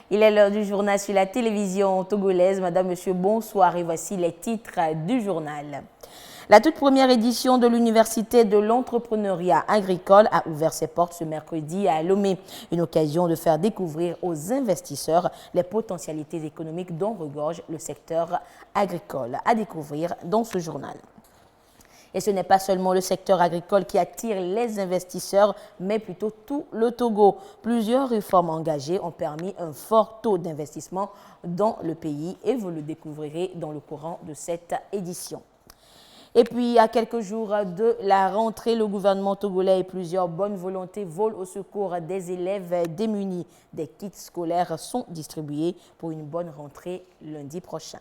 Il est l'heure du journal sur la télévision togolaise. Madame, Monsieur, bonsoir et voici les titres du journal. La toute première édition de l'Université de l'entrepreneuriat agricole a ouvert ses portes ce mercredi à Lomé. Une occasion de faire découvrir aux investisseurs les potentialités économiques dont regorge le secteur agricole. À découvrir dans ce journal. Et ce n'est pas seulement le secteur agricole qui attire les investisseurs, mais plutôt tout le Togo. Plusieurs réformes engagées ont permis un fort taux d'investissement dans le pays et vous le découvrirez dans le courant de cette édition. Et puis, à quelques jours de la rentrée, le gouvernement togolais et plusieurs bonnes volontés volent au secours des élèves démunis. Des kits scolaires sont distribués pour une bonne rentrée lundi prochain.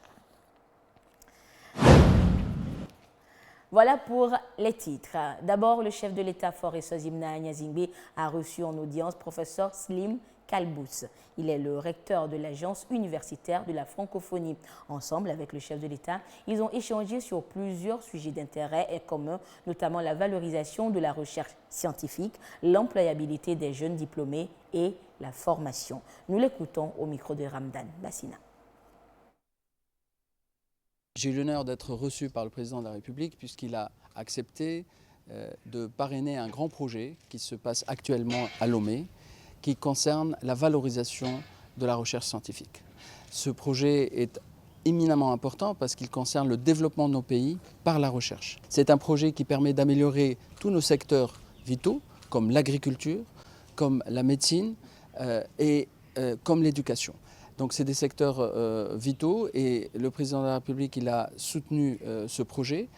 Voilà pour les titres. D'abord, le chef de l'État Faure Eswazimna Nyazingbe a reçu en audience professeur Slim Kalbous. Il est le recteur de l'Agence universitaire de la francophonie. Ensemble, avec le chef de l'État, ils ont échangé sur plusieurs sujets d'intérêt commun, notamment la valorisation de la recherche scientifique, l'employabilité des jeunes diplômés et la formation. Nous l'écoutons au micro de Ramdan Bassina. J'ai eu l'honneur d'être reçu par le président de la République puisqu'il a accepté de parrainer un grand projet qui se passe actuellement à Lomé, qui concerne la valorisation de la recherche scientifique. Ce projet est éminemment important parce qu'il concerne le développement de nos pays par la recherche. C'est un projet qui permet d'améliorer tous nos secteurs vitaux, comme l'agriculture, comme la médecine et comme l'éducation. Donc c'est des secteurs vitaux et le président de la République il a soutenu ce projet.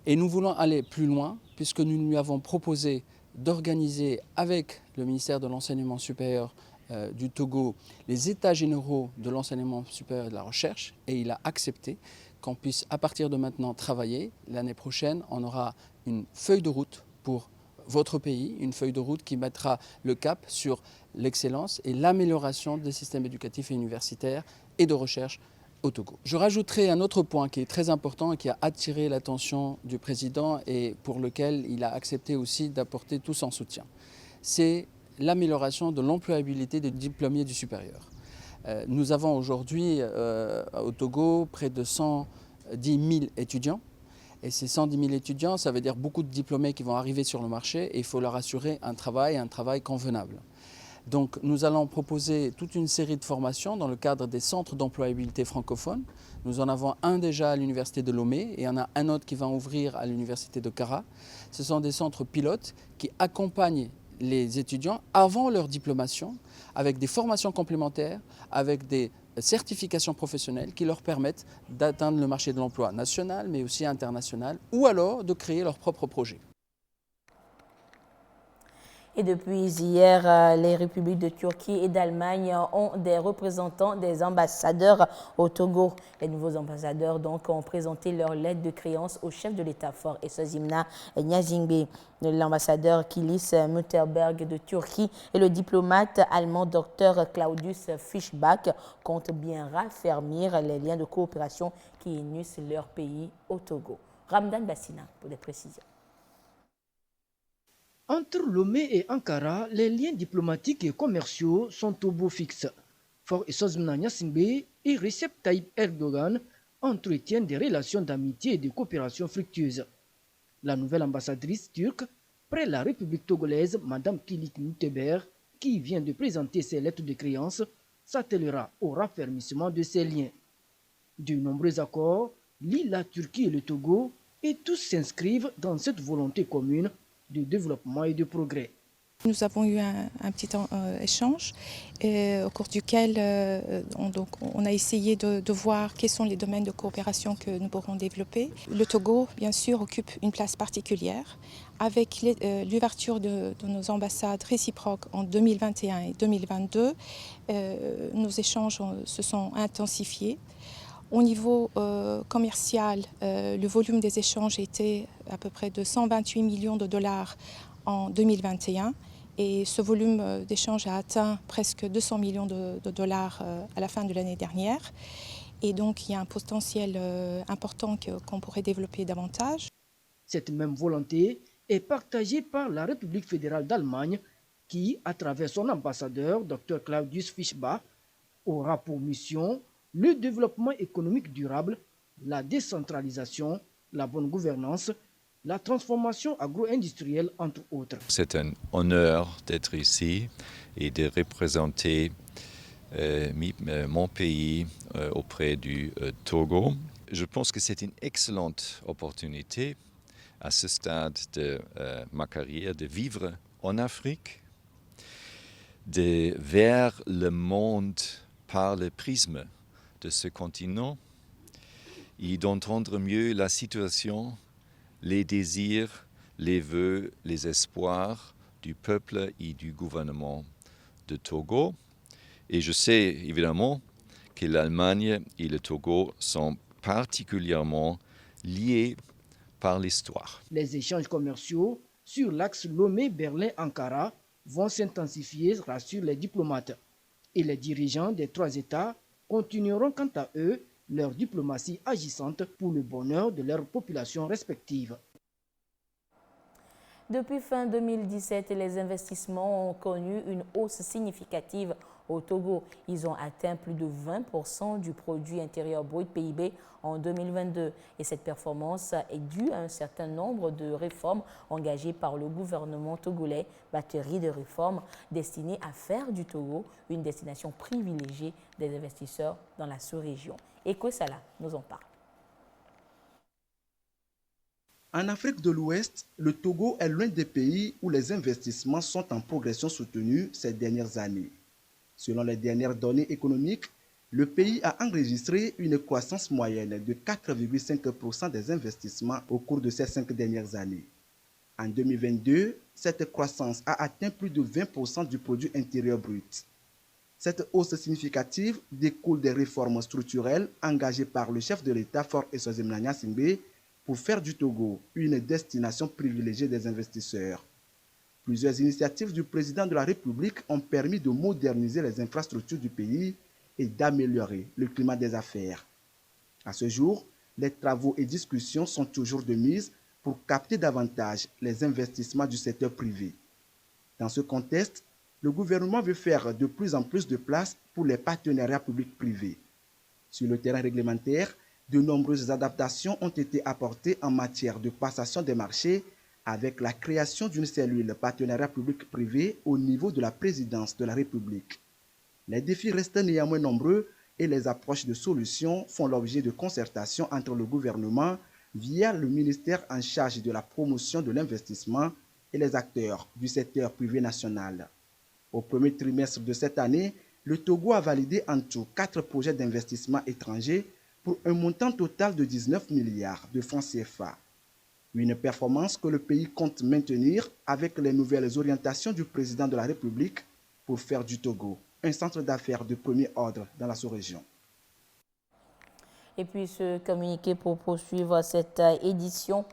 Et nous voulons aller plus loin puisque nous lui avons proposé d'organiser avec le ministère de l'Enseignement supérieur du Togo les états généraux de l'enseignement supérieur et de la recherche et il a accepté qu'on puisse à partir de maintenant travailler. L'année prochaine, on aura une feuille de route pour votre pays, une feuille de route qui mettra le cap sur l'excellence et l'amélioration des systèmes éducatifs et universitaires et de recherche au Togo. Je rajouterai un autre point qui est très important et qui a attiré l'attention du président et pour lequel il a accepté aussi d'apporter tout son soutien. C'est l'amélioration de l'employabilité des diplômés du supérieur. Nous avons aujourd'hui au Togo près de 110 000 étudiants. Et ces 110 000 étudiants, ça veut dire beaucoup de diplômés qui vont arriver sur le marché et il faut leur assurer un travail convenable. Donc nous allons proposer toute une série de formations dans le cadre des centres d'employabilité francophones. Nous en avons un déjà à l'université de Lomé et il y en a un autre qui va ouvrir à l'université de Kara. Ce sont des centres pilotes qui accompagnent les étudiants avant leur diplomation avec des formations complémentaires, avec des certifications professionnelles qui leur permettent d'atteindre le marché de l'emploi national mais aussi international ou alors de créer leur propre projet. Et depuis hier, les républiques de Turquie et d'Allemagne ont des représentants, des ambassadeurs au Togo. Les nouveaux ambassadeurs donc ont présenté leur lettre de créance au chef de l'État Faure Eswazimna Nyazingbe. L'ambassadeur Kilis Mutterberg de Turquie et le diplomate allemand Dr Claudius Fischbach comptent bien raffermir les liens de coopération qui unissent leur pays au Togo. Ramdan Bassina pour des précisions. Entre Lomé et Ankara, les liens diplomatiques et commerciaux sont au beau fixe. Faure Eswazimna Nyazingbe et Recep Tayyip Erdogan entretiennent des relations d'amitié et de coopération fructueuses. La nouvelle ambassadrice turque près la République togolaise, Mme Kilis Mutterberg, qui vient de présenter ses lettres de créance, s'attellera au raffermissement de ces liens. De nombreux accords lient la Turquie et le Togo et tous s'inscrivent dans cette volonté commune de développement et de progrès. Nous avons eu un petit échange au cours duquel on a essayé de voir quels sont les domaines de coopération que nous pourrons développer. Le Togo, bien sûr, occupe une place particulière. Avec l'ouverture de nos ambassades réciproques en 2021 et 2022, nos échanges se sont intensifiés. Au niveau commercial, le volume des échanges était à peu près de 128 millions de dollars en 2021 et ce volume d'échange a atteint presque 200 millions de dollars à la fin de l'année dernière. Et donc il y a un potentiel important qu'on pourrait développer davantage. Cette même volonté est partagée par la République fédérale d'Allemagne qui, à travers son ambassadeur, Dr Claudius Fischbach, aura pour mission le développement économique durable, la décentralisation, la bonne gouvernance, la transformation agro-industrielle, entre autres. C'est un honneur d'être ici et de représenter mon pays auprès du Togo. Je pense que c'est une excellente opportunité à ce stade de ma carrière de vivre en Afrique, de vers le monde par le prisme de ce continent et d'entendre mieux la situation, les désirs, les vœux, les espoirs du peuple et du gouvernement de Togo. Et je sais évidemment que l'Allemagne et le Togo sont particulièrement liés par l'histoire. Les échanges commerciaux sur l'axe Lomé-Berlin-Ankara vont s'intensifier, rassurent les diplomates. Et les dirigeants des trois États continueront quant à eux leur diplomatie agissante pour le bonheur de leurs populations respectives. Depuis fin 2017, les investissements ont connu une hausse significative au Togo. Ils ont atteint plus de 20% du produit intérieur brut PIB en 2022. Et cette performance est due à un certain nombre de réformes engagées par le gouvernement togolais, batterie de réformes destinées à faire du Togo une destination privilégiée des investisseurs dans la sous-région. Eko Sala nous en parle. En Afrique de l'Ouest, le Togo est l'un des pays où les investissements sont en progression soutenue ces dernières années. Selon les dernières données économiques, le pays a enregistré une croissance moyenne de 4,5% des investissements au cours de ces 5 dernières années. En 2022, cette croissance a atteint plus de 20% du produit intérieur brut. Cette hausse significative découle des réformes structurelles engagées par le chef de l'État Faure Essozimna Gnassingbé pour faire du Togo une destination privilégiée des investisseurs. Plusieurs initiatives du président de la République ont permis de moderniser les infrastructures du pays et d'améliorer le climat des affaires. À ce jour, les travaux et discussions sont toujours de mise pour capter davantage les investissements du secteur privé. Dans ce contexte, le gouvernement veut faire de plus en plus de place pour les partenariats publics-privés. Sur le terrain réglementaire, de nombreuses adaptations ont été apportées en matière de passation des marchés avec la création d'une cellule partenariat public-privé au niveau de la présidence de la République. Les défis restent néanmoins nombreux et les approches de solutions font l'objet de concertations entre le gouvernement via le ministère en charge de la promotion de l'investissement et les acteurs du secteur privé national. Au premier trimestre de cette année, le Togo a validé en tout 4 projets d'investissement étrangers pour un montant total de 19 milliards de francs CFA. Une performance que le pays compte maintenir avec les nouvelles orientations du président de la République pour faire du Togo un centre d'affaires de premier ordre dans la sous-région. Et puis ce communiqué pour poursuivre cette édition.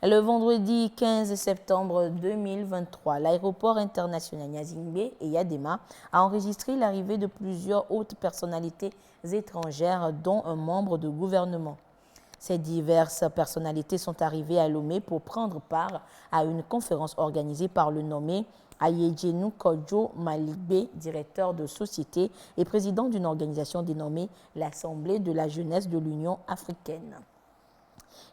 Le vendredi 15 septembre 2023, l'aéroport international Gnassingbé et Yadema a enregistré l'arrivée de plusieurs hautes personnalités étrangères, dont un membre de gouvernement. Ces diverses personnalités sont arrivées à Lomé pour prendre part à une conférence organisée par le nommé Ayedjenou Kodjo Maligbe, directeur de société et président d'une organisation dénommée l'Assemblée de la jeunesse de l'Union africaine.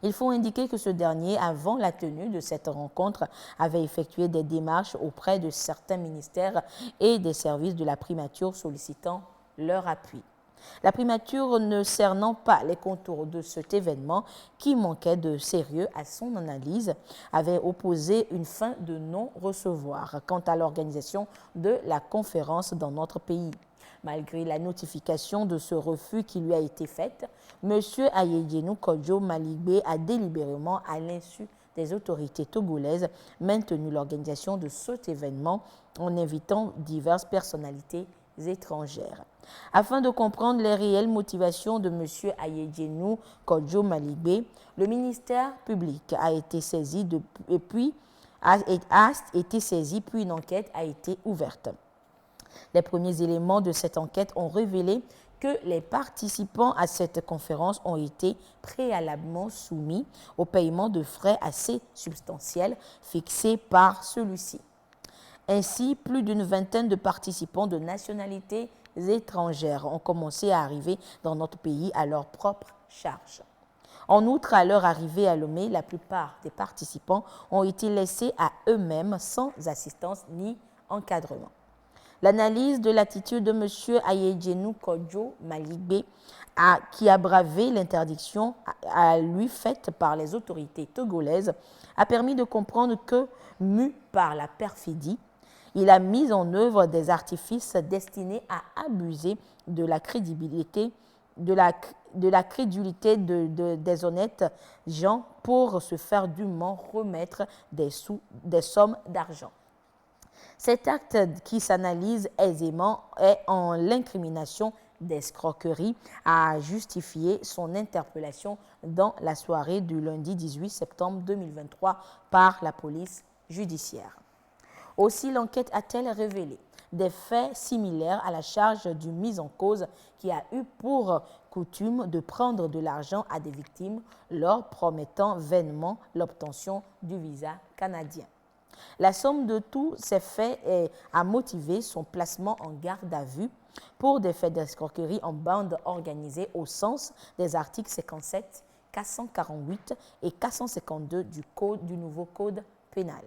Il faut indiquer que ce dernier, avant la tenue de cette rencontre, avait effectué des démarches auprès de certains ministères et des services de la primature sollicitant leur appui. La primature, ne cernant pas les contours de cet événement qui manquait de sérieux à son analyse, avait opposé une fin de non-recevoir quant à l'organisation de la conférence dans notre pays. Malgré la notification de ce refus qui lui a été faite, M. Ayedjenou Kodjo Maligbe a délibérément, à l'insu des autorités togolaises, maintenu l'organisation de cet événement en invitant diverses personnalités étrangères. Afin de comprendre les réelles motivations de M. Ayedjenou Kodjo Maligbe, le ministère public a été saisi puis une enquête a été ouverte. Les premiers éléments de cette enquête ont révélé que les participants à cette conférence ont été préalablement soumis au paiement de frais assez substantiels fixés par celui-ci. Ainsi, plus d'une vingtaine de participants de nationalités étrangères ont commencé à arriver dans notre pays à leur propre charge. En outre, à leur arrivée à Lomé, la plupart des participants ont été laissés à eux-mêmes sans assistance ni encadrement. L'analyse de l'attitude de M. Ayedjenou Kodjo Maligbe, qui a bravé l'interdiction à lui faite par les autorités togolaises, a permis de comprendre que, mu par la perfidie, il a mis en œuvre des artifices destinés à abuser de la crédibilité des honnêtes gens pour se faire dûment remettre des sommes d'argent. Cet acte qui s'analyse aisément est en l'incrimination d'escroquerie a justifié son interpellation dans la soirée du lundi 18 septembre 2023 par la police judiciaire. Aussi, l'enquête a-t-elle révélé des faits similaires à la charge du mis en cause qui a eu pour coutume de prendre de l'argent à des victimes, leur promettant vainement l'obtention du visa canadien. La somme de tous ces faits a motivé son placement en garde à vue pour des faits d'escroquerie en bande organisée au sens des articles 57, 448 et 452 du nouveau code pénal.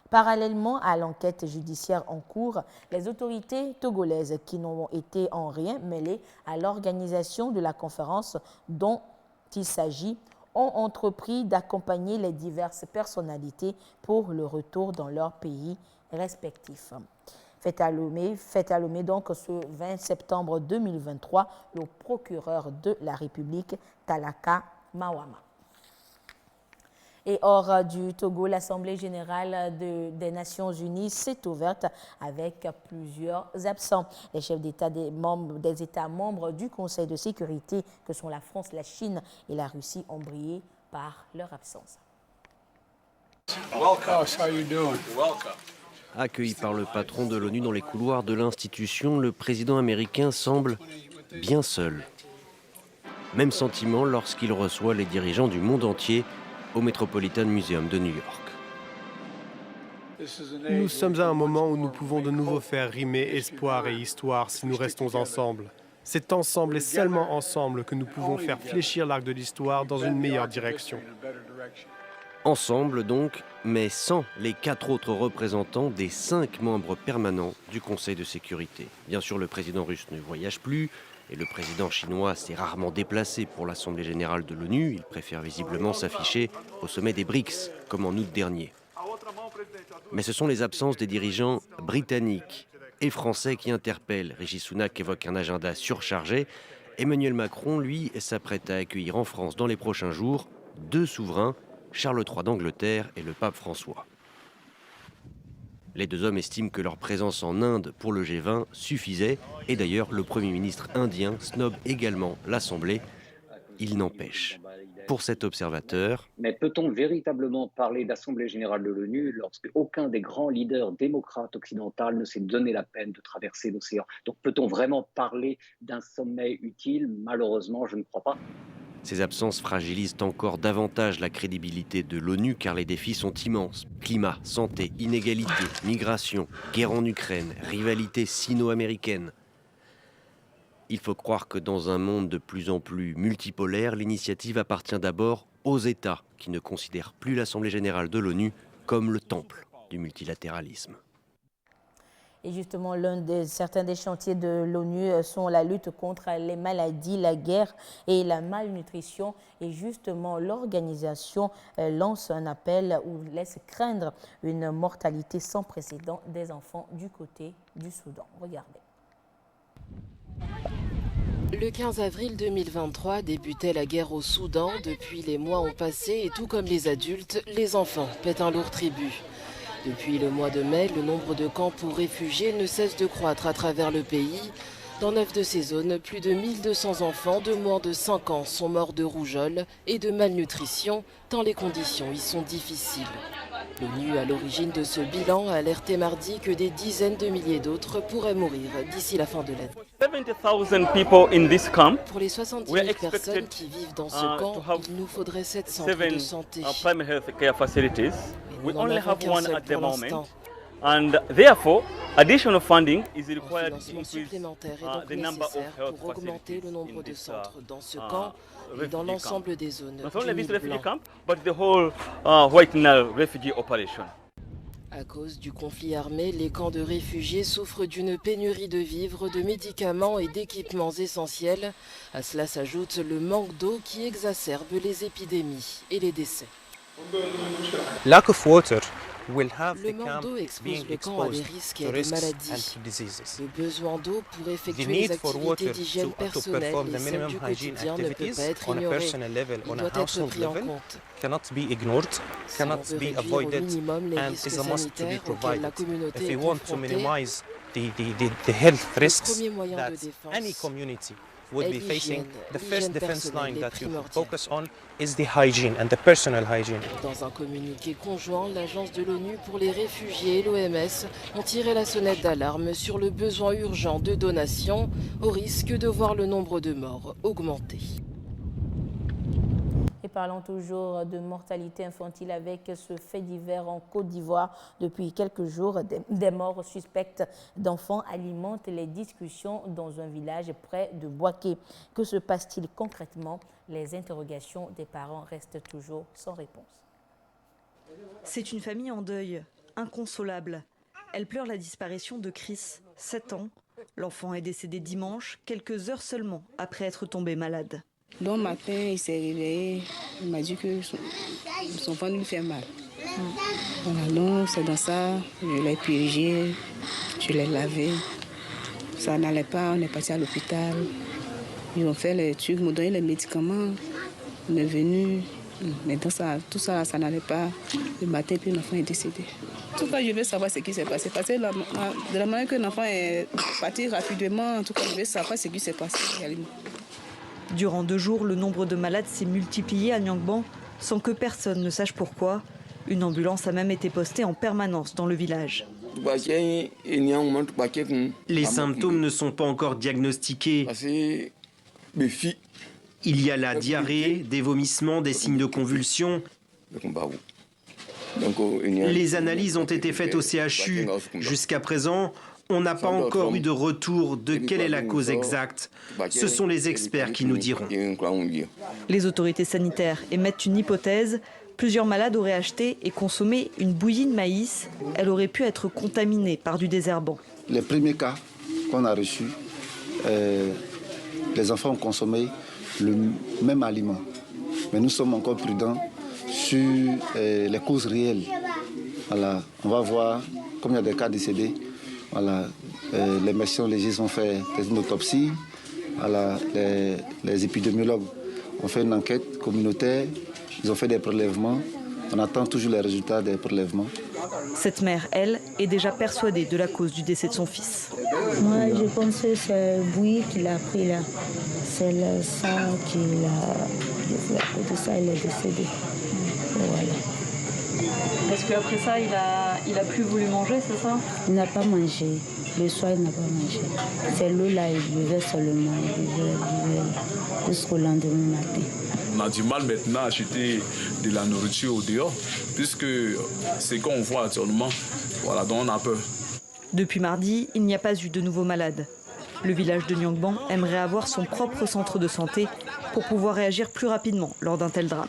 Parallèlement à l'enquête judiciaire en cours, les autorités togolaises qui n'ont été en rien mêlées à l'organisation de la conférence dont il s'agit ont entrepris d'accompagner les diverses personnalités pour le retour dans leur pays respectifs. Fait à Lomé donc ce 20 septembre 2023, le procureur de la République, Talaka Mawama. Et hors du Togo, l'Assemblée générale des Nations unies s'est ouverte avec plusieurs absents. Les chefs d'État des États membres du Conseil de sécurité, que sont la France, la Chine et la Russie, ont brillé par leur absence. Accueilli par le patron de l'ONU dans les couloirs de l'institution, le président américain semble bien seul. Même sentiment lorsqu'il reçoit les dirigeants du monde entier au Metropolitan Museum de New York. Nous sommes à un moment où nous pouvons de nouveau faire rimer espoir et histoire si nous restons ensemble. C'est ensemble et seulement ensemble que nous pouvons faire fléchir l'arc de l'histoire dans une meilleure direction. Ensemble donc, mais sans les 4 autres représentants des 5 membres permanents du Conseil de sécurité. Bien sûr, le président russe ne voyage plus, et le président chinois s'est rarement déplacé pour l'Assemblée générale de l'ONU. Il préfère visiblement s'afficher au sommet des BRICS, comme en août dernier. Mais ce sont les absences des dirigeants britanniques et français qui interpellent. Rishi Sunak évoque un agenda surchargé. Emmanuel Macron, lui, s'apprête à accueillir en France dans les prochains jours 2 souverains, Charles III d'Angleterre et le pape François. Les 2 hommes estiment que leur présence en Inde pour le G20 suffisait. Et d'ailleurs, le Premier ministre indien snobe également l'Assemblée. Il n'empêche. Pour cet observateur... Mais peut-on véritablement parler d'Assemblée générale de l'ONU lorsque aucun des grands leaders démocrates occidentaux ne s'est donné la peine de traverser l'océan? Donc peut-on vraiment parler d'un sommet utile? Malheureusement, je ne crois pas. Ces absences fragilisent encore davantage la crédibilité de l'ONU car les défis sont immenses. Climat, santé, inégalité, migration, guerre en Ukraine, rivalité sino-américaine. Il faut croire que dans un monde de plus en plus multipolaire, l'initiative appartient d'abord aux États qui ne considèrent plus l'Assemblée générale de l'ONU comme le temple du multilatéralisme. Et justement, certains des chantiers de l'ONU sont la lutte contre les maladies, la guerre et la malnutrition. Et justement, l'organisation lance un appel ou laisse craindre une mortalité sans précédent des enfants du côté du Soudan. Regardez. Le 15 avril 2023 débutait la guerre au Soudan. Depuis, les mois ont passé et tout comme les adultes, les enfants paient un lourd tribut. Depuis le mois de mai, le nombre de camps pour réfugiés ne cesse de croître à travers le pays. Dans 9 de ces zones, plus de 1200 enfants de moins de 5 ans sont morts de rougeole et de malnutrition, tant les conditions y sont difficiles. L'ONU, à l'origine de ce bilan, a alerté mardi que des dizaines de milliers d'autres pourraient mourir d'ici la fin de l'année. Pour les 70 000 personnes qui vivent dans ce camp, il nous faudrait 7 centres de santé. Nous n'en avons qu'un seul pour l'instant. And therefore, additional funding is Un required to financement increase supplémentaire est donc the number of nécessaire health pour augmenter le nombre in de this, centres dans ce camp et dans refugee l'ensemble camp. des zones Not du only this Nil refugee blanc. camp, but the whole White Nile refugee operation. À cause du conflit armé, les camps de réfugiés souffrent d'une pénurie de vivres, de médicaments et d'équipements essentiels. À cela s'ajoute le manque d'eau qui exacerbe les épidémies et les décès. Lack of water will have Le the manque camp d'eau being expose le camp à des exposed risques et to à des risks and maladies. to diseases. Le besoin d'eau pour The effectuer les need for activités water d'hygiène to personnelle perform et the celles minimum du hygiene quotidien ne peut activities pas être on a ignoré. personal level, Il on a doit être household pris en level, compte. cannot be ignored, Si cannot on veut be réduire au avoided, minimum les and risques is a must to be sanitaires auxquels la provided. If communauté we est want to confrontée, minimize the health le risks premier moyen that de défense any community would est be facing, l'hygiène. the first L'hygiène defense personnelle line est that you primordiale. focus on is the hygiene and the personal hygiene. Dans un communiqué conjoint, l'Agence de l'ONU pour les réfugiés et l'OMS ont tiré la sonnette d'alarme sur le besoin urgent de donations, au risque de voir le nombre de morts augmenter. Et parlons toujours de mortalité infantile avec ce fait divers en Côte d'Ivoire. Depuis quelques jours, des morts suspectes d'enfants alimentent les discussions dans un village près de Boaké. Que se passe-t-il concrètement? Les interrogations des parents restent toujours sans réponse. C'est une famille en deuil, inconsolable. Elle pleure la disparition de Chris, 7 ans. L'enfant est décédé dimanche, quelques heures seulement après être tombé malade. Le matin, il s'est réveillé, il m'a dit que son ventre lui fait mal. Voilà, donc c'est dans ça, je l'ai purgé, je l'ai lavé. Ça n'allait pas, on est parti à l'hôpital. Ils ont fait les trucs, m'ont donné les médicaments. On est venu, mais dans ça, tout ça, ça n'allait pas. Le matin, puis l'enfant est décédé. En tout cas, je veux savoir ce qui s'est passé. Parce que de la manière que l'enfant est parti rapidement, en tout cas, je veux savoir ce qui s'est passé réellement. Durant 2 jours, le nombre de malades s'est multiplié à Niangban sans que personne ne sache pourquoi. Une ambulance a même été postée en permanence dans le village. Les symptômes ne sont pas encore diagnostiqués. Il y a la diarrhée, des vomissements, des signes de convulsion. Les analyses ont été faites au CHU. Jusqu'à présent, on n'a pas encore eu de retour de quelle est la cause exacte. Ce sont les experts qui nous diront. Les autorités sanitaires émettent une hypothèse. Plusieurs malades auraient acheté et consommé une bouillie de maïs. Elle aurait pu être contaminée par du désherbant. Les premiers cas qu'on a reçus, les enfants ont consommé le même aliment. Mais nous sommes encore prudents sur les causes réelles. Voilà, on va voir, comme il y a des cas décédés, voilà, les médecins légistes ont fait une autopsie. Voilà, les épidémiologues ont fait une enquête communautaire. Ils ont fait des prélèvements. On attend toujours les résultats des prélèvements. Cette mère, elle, est déjà persuadée de la cause du décès de son fils. Moi, je pense que c'est le bruit qu'il a pris là. C'est le sang qu'il a... À cause de ça, il est décédé. Voilà. Est-ce qu'après ça, il a plus voulu manger, c'est ça? Il n'a pas mangé. Le soir, il n'a pas mangé. C'est l'eau là, il buvait seulement. Il buvait jusqu'au lendemain matin. On a du mal maintenant à acheter de la nourriture au dehors, puisque c'est qu'on voit actuellement. Voilà, donc on a peur. Depuis mardi, il n'y a pas eu de nouveaux malades. Le village de Niangban aimerait avoir son propre centre de santé pour pouvoir réagir plus rapidement lors d'un tel drame.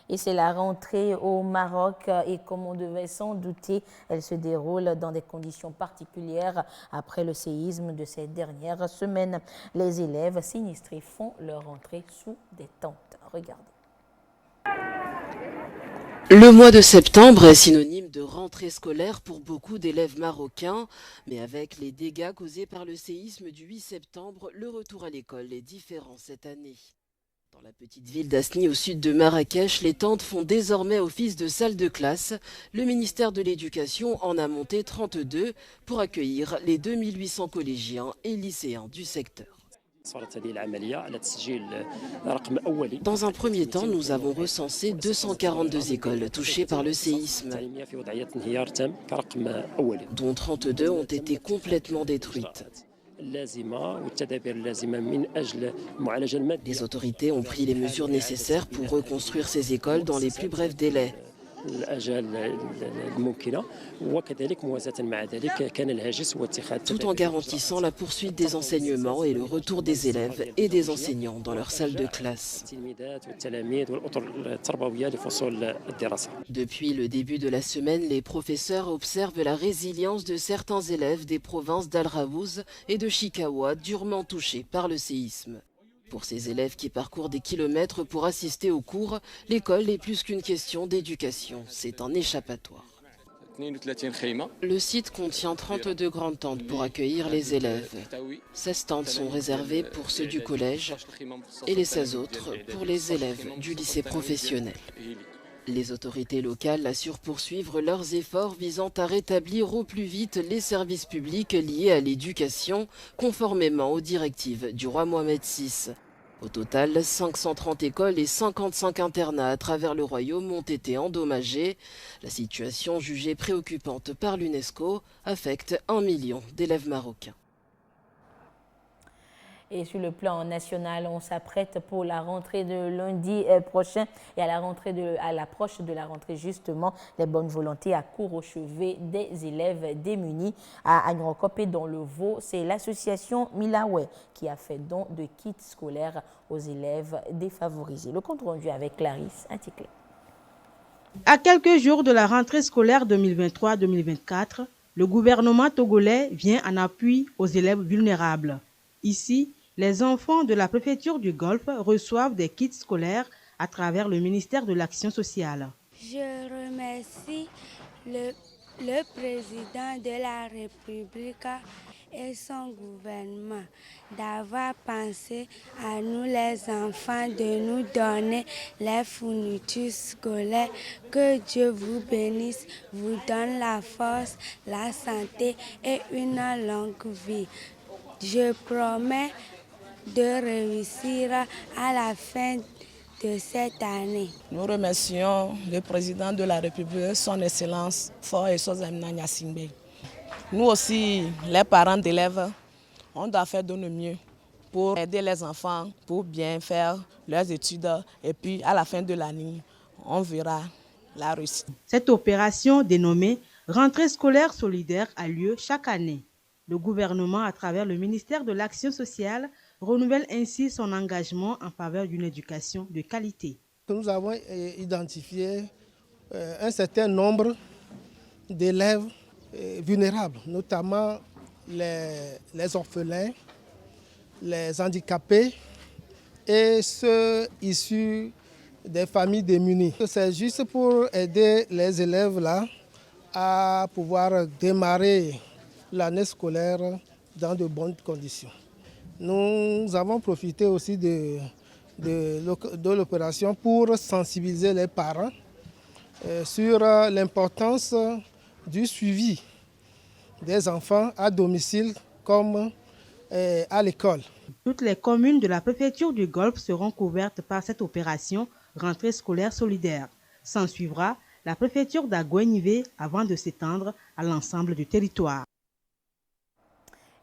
Et c'est la rentrée au Maroc et comme on devait s'en douter, elle se déroule dans des conditions particulières après le séisme de ces dernières semaines. Les élèves sinistrés font leur rentrée sous des tentes. Regardez. Le mois de septembre est synonyme de rentrée scolaire pour beaucoup d'élèves marocains, mais avec les dégâts causés par le séisme du 8 septembre, le retour à l'école est différent cette année. Dans la petite ville d'Asni, au sud de Marrakech, les tentes font désormais office de salle de classe. Le ministère de l'Éducation en a monté 32 pour accueillir les 2800 collégiens et lycéens du secteur. Dans un premier temps, nous avons recensé 242 écoles touchées par le séisme, dont 32 ont été complètement détruites. Les autorités ont pris les mesures nécessaires pour reconstruire ces écoles dans les plus brefs délais. tout en garantissant la poursuite des enseignements et le retour des élèves et des enseignants dans leur salle de classe. Depuis le début de la semaine, les professeurs observent la résilience de certains élèves des provinces d'Al-Raouz et de Chikawa, durement touchés par le séisme. Pour ces élèves qui parcourent des kilomètres pour assister aux cours, l'école n'est plus qu'une question d'éducation, c'est un échappatoire. Le site contient 32 grandes tentes pour accueillir les élèves. 16 tentes sont réservées pour ceux du collège et les 16 autres pour les élèves du lycée professionnel. Les autorités locales assurent poursuivre leurs efforts visant à rétablir au plus vite les services publics liés à l'éducation, conformément aux directives du roi Mohamed VI. Au total, 530 écoles et 55 internats à travers le royaume ont été endommagés. La situation jugée préoccupante par l'UNESCO affecte 1 million d'élèves marocains. Et sur le plan national, on s'apprête pour la rentrée de lundi prochain et à l'approche de la rentrée justement, les bonnes volontés accourent au chevet des élèves démunis à Agnorokop et dans le Vaud. C'est l'association Milaway qui a fait don de kits scolaires aux élèves défavorisés. Le compte rendu avec Clarisse Anticlé. À quelques jours de la rentrée scolaire 2023-2024, le gouvernement togolais vient en appui aux élèves vulnérables. Ici, les enfants de la préfecture du Golfe reçoivent des kits scolaires à travers le ministère de l'Action sociale. Je remercie le président de la République et son gouvernement d'avoir pensé à nous les enfants, de nous donner les fournitures scolaires. Que Dieu vous bénisse, vous donne la force, la santé et une longue vie. Je promets de réussir à la fin de cette année. Nous remercions le président de la République, son Excellence Faure Esozemna Gnassingbé. Nous aussi, les parents d'élèves, on doit faire de nos mieux pour aider les enfants, pour bien faire leurs études. Et puis, à la fin de l'année, on verra la réussite. Cette opération dénommée Rentrée scolaire solidaire a lieu chaque année. Le gouvernement, à travers le ministère de l'Action sociale, renouvelle ainsi son engagement en faveur d'une éducation de qualité. Nous avons identifié un certain nombre d'élèves vulnérables, notamment les orphelins, les handicapés et ceux issus des familles démunies. C'est juste pour aider les élèves là à pouvoir démarrer l'année scolaire dans de bonnes conditions. Nous avons profité aussi de l'opération pour sensibiliser les parents sur l'importance du suivi des enfants à domicile comme à l'école. Toutes les communes de la préfecture du Golfe seront couvertes par cette opération Rentrée scolaire solidaire. S'en suivra la préfecture d'Aguenivé avant de s'étendre à l'ensemble du territoire.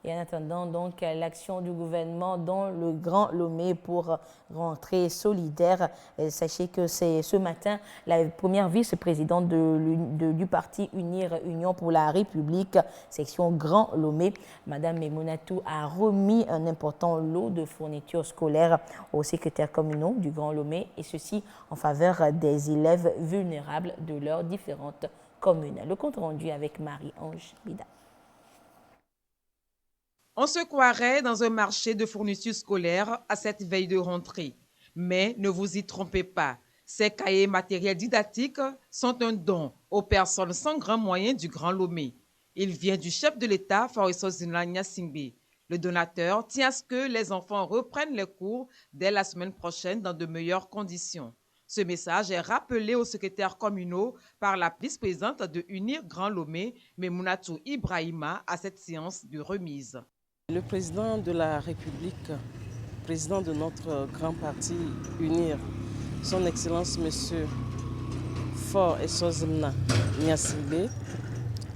Et en attendant donc l'action du gouvernement dans le Grand Lomé pour rentrée solidaire, sachez que c'est ce matin la première vice-présidente du parti Unir Union pour la République, section Grand Lomé, Madame Memonatou, a remis un important lot de fournitures scolaires aux secrétaires communaux du Grand Lomé, et ceci en faveur des élèves vulnérables de leurs différentes communes. Le compte rendu avec Marie-Ange Bida. On se croirait dans un marché de fournitures scolaires à cette veille de rentrée. Mais ne vous y trompez pas, ces cahiers matériels didactiques sont un don aux personnes sans grands moyens du Grand Lomé. Il vient du chef de l'État, Faure Esozemna Gnassingbé. Le donateur tient à ce que les enfants reprennent les cours dès la semaine prochaine dans de meilleures conditions. Ce message est rappelé aux secrétaires communaux par la vice-présidente de Unir Grand Lomé, Memonatou Ibrahima, à cette séance de remise. Le président de la République, président de notre grand parti Unir, son Excellence Monsieur Faure Esozemna Gnassingbé,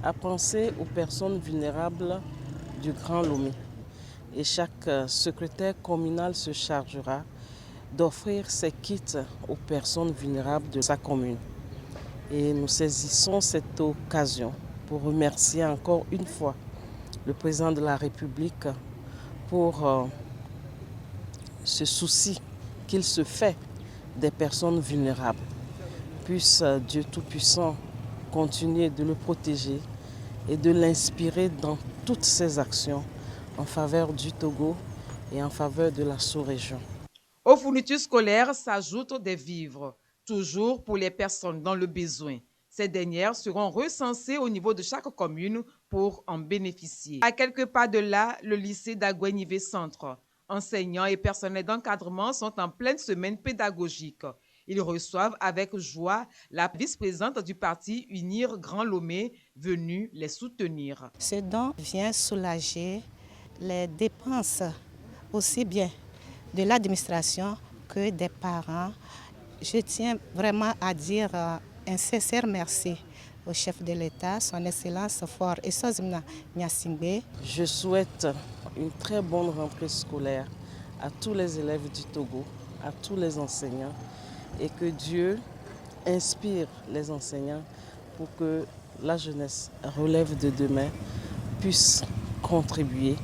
a pensé aux personnes vulnérables du Grand Lomé. Et chaque secrétaire communal se chargera d'offrir ces kits aux personnes vulnérables de sa commune. Et nous saisissons cette occasion pour remercier encore une fois le président de la République pour ce souci qu'il se fait des personnes vulnérables. Puisse Dieu Tout-Puissant continuer de le protéger et de l'inspirer dans toutes ses actions en faveur du Togo et en faveur de la sous-région. Aux fournitures scolaires s'ajoutent des vivres, toujours pour les personnes dans le besoin. Ces dernières seront recensées au niveau de chaque commune pour en bénéficier. À quelques pas de là, le lycée d'Agoué-Nivé Centre. Enseignants et personnels d'encadrement sont en pleine semaine pédagogique. Ils reçoivent avec joie la vice-présidente du parti Unir Grand Lomé venue les soutenir. Ce don vient soulager les dépenses aussi bien de l'administration que des parents. Je tiens vraiment à dire un sincère merci au chef de l'État, son Excellence Faure Essozimna Gnassingbé. Je souhaite une très bonne rentrée scolaire à tous les élèves du Togo, à tous les enseignants, et que Dieu inspire les enseignants pour que la jeunesse relève de demain puisse contribuer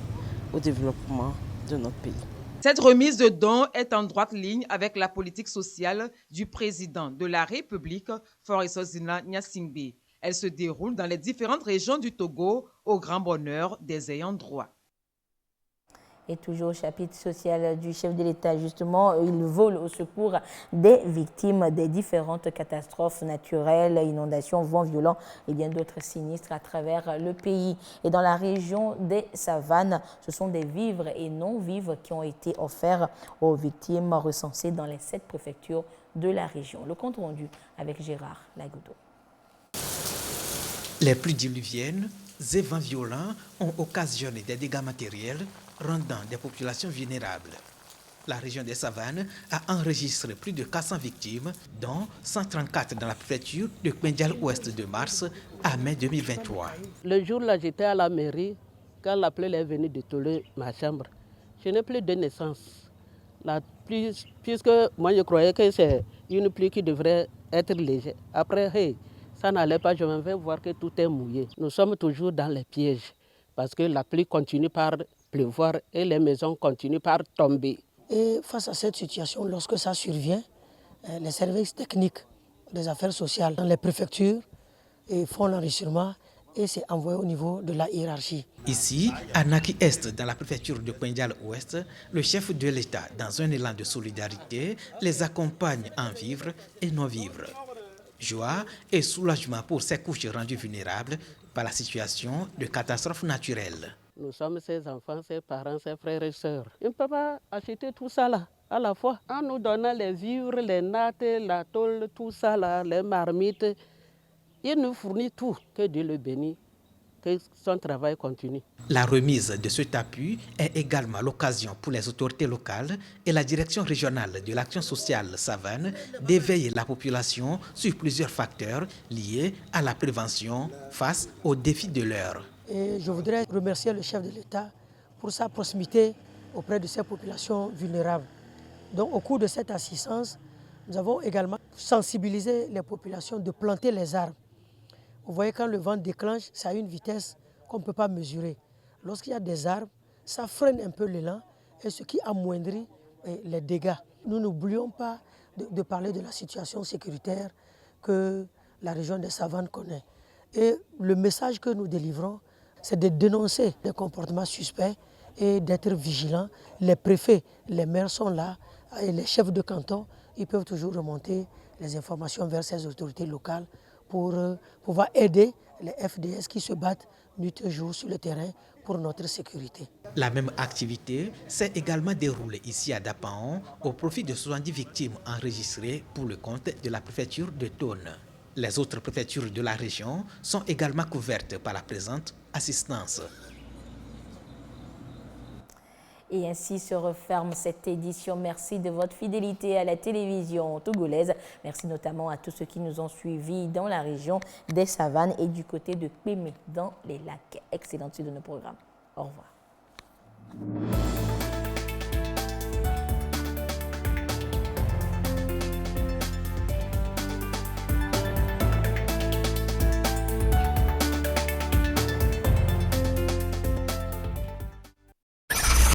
au développement de notre pays. Cette remise de dons est en droite ligne avec la politique sociale du président de la République, Faure Essozimna Gnassingbé. Elle se déroule dans les différentes régions du Togo au grand bonheur des ayants droit. Et toujours au chapitre social du chef de l'État, justement, il vole au secours des victimes des différentes catastrophes naturelles, inondations, vents violents et bien d'autres sinistres à travers le pays. Et dans la région des savanes, ce sont des vivres et non-vivres qui ont été offerts aux victimes recensées dans les 7 préfectures de la région. Le compte rendu avec Gérard Lagoudou. Les pluies diluviennes et vents violents ont occasionné des dégâts matériels rendant des populations vulnérables. La région des savanes a enregistré plus de 400 victimes, dont 134 dans la préfecture de Kpendial-Ouest de mars à mai 2023. Le jour-là, j'étais à la mairie quand la pluie est venue détourner ma chambre. Je n'ai plus de naissance. La pluie, puisque moi je croyais que c'est une pluie qui devrait être légère. Après, hey, ça n'allait pas, je me vais voir que tout est mouillé. Nous sommes toujours dans les pièges parce que la pluie continue par pleuvoir et les maisons continuent par tomber. Et face à cette situation, lorsque ça survient, les services techniques des affaires sociales dans les préfectures font l'enregistrement et c'est envoyé au niveau de la hiérarchie. Ici, à Naki-Est, dans la préfecture de Kpendial-Ouest, le chef de l'État, dans un élan de solidarité, les accompagne en vivre et non-vivre. Joie et soulagement pour ces couches rendues vulnérables par la situation de catastrophe naturelle. Nous sommes ses enfants, ses parents, ses frères et sœurs. Ils ne peuvent pas acheter tout ça là, à la fois. En nous donnant les vivres, les nattes, la tôle, tout ça là, les marmites, il nous fournit tout. Que Dieu le bénisse, que son travail continue. La remise de cet appui est également l'occasion pour les autorités locales et la direction régionale de l'action sociale Savane d'éveiller la population sur plusieurs facteurs liés à la prévention face aux défis de l'heure. Et je voudrais remercier le chef de l'État pour sa proximité auprès de ces populations vulnérables. Donc, au cours de cette assistance, nous avons également sensibilisé les populations de planter les arbres. Vous voyez, quand le vent déclenche, ça a une vitesse qu'on ne peut pas mesurer. Lorsqu'il y a des arbres, ça freine un peu l'élan et ce qui amoindrit les dégâts. Nous n'oublions pas de parler de la situation sécuritaire que la région des savanes connaît. Et le message que nous délivrons, c'est de dénoncer les comportements suspects et d'être vigilants. Les préfets, les maires sont là et les chefs de canton, ils peuvent toujours remonter les informations vers ces autorités locales pour pouvoir aider les FDS qui se battent nuit et jour sur le terrain pour notre sécurité. La même activité s'est également déroulée ici à Dapaon au profit de 70 victimes enregistrées pour le compte de la préfecture de Tone. Les autres préfectures de la région sont également couvertes par la présente assistance. Et ainsi se referme cette édition. Merci de votre fidélité à la télévision togolaise. Merci notamment à tous ceux qui nous ont suivis dans la région des savanes et du côté de Kpémé dans les lacs. Excellente suite de nos programmes. Au revoir.